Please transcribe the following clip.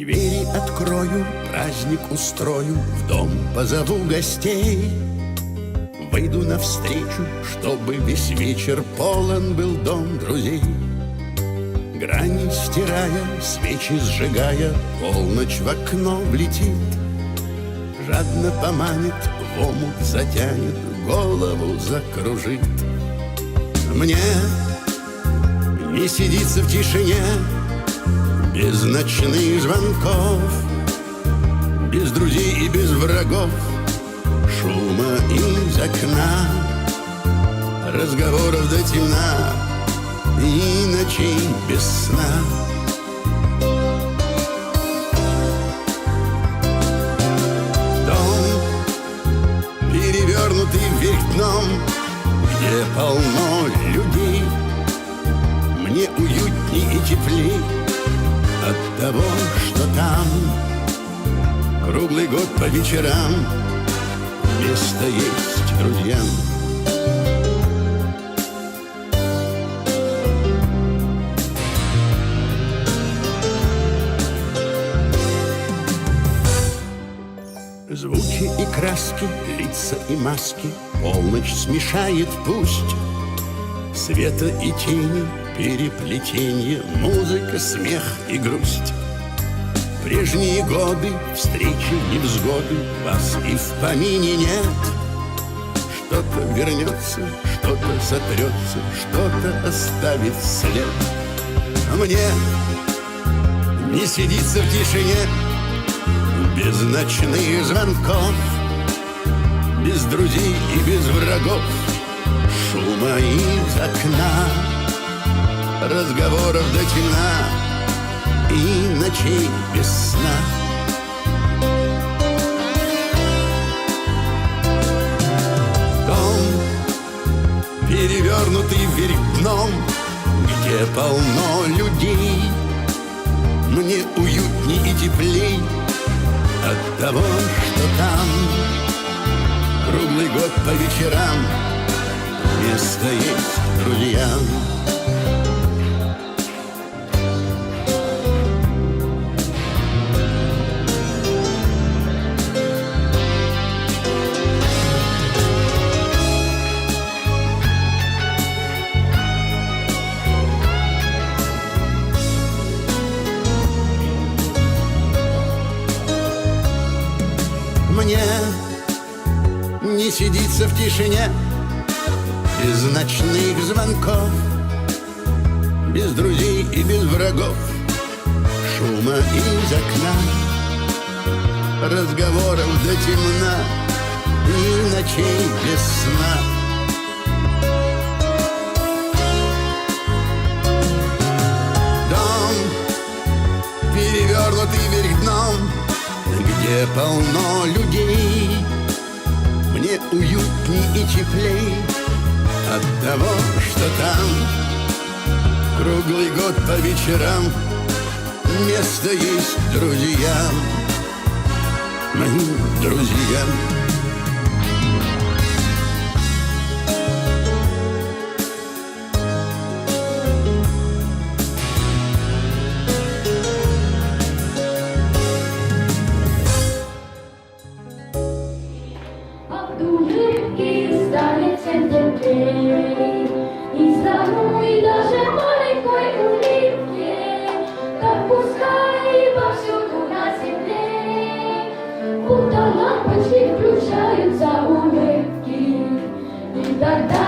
Двери открою, праздник устрою, в дом позову гостей. Выйду навстречу, чтобы весь вечер полон был дом друзей. Грани стирая, свечи сжигая, полночь в окно влетит. Жадно поманит, в омут затянет, голову закружит. Мне не сидится в тишине, без ночных звонков, без друзей и без врагов, шума из окна, разговоров до темна и ночей без сна. Дом, перевернутый вверх дном, где полно людей, мне уютней и теплей от того, что там круглый год по вечерам место есть друзьям. Звуки и краски, лица и маски полночь смешает пусть. Света и тени, переплетенье, музыка, смех и грусть. Прежние годы, встречи, невзгоды, вас и в помине нет. Что-то вернется, что-то сотрется, что-то оставит след. А мне не сидится в тишине, без ночных звонков, без друзей и без врагов, шума из окна, разговоров до темна и ночей без сна. Дом, перевернутый вверх дном, где полно людей, мне уютней и теплей от того, что там круглый год по вечерам место есть друзьям. Мне не сидится в тишине, без ночных звонков, без друзей и без врагов, шума из окна, разговоров до темна и ночей без сна. Дом, перевернутый вверх дном, где полно людей, мне уютней и теплей от того, что там круглый год по вечерам место есть друзьям, моим друзьям. И за одной даже маленькой улыбки, так пускай повсюду на земле, будто лампочки включаются улыбки, и тогда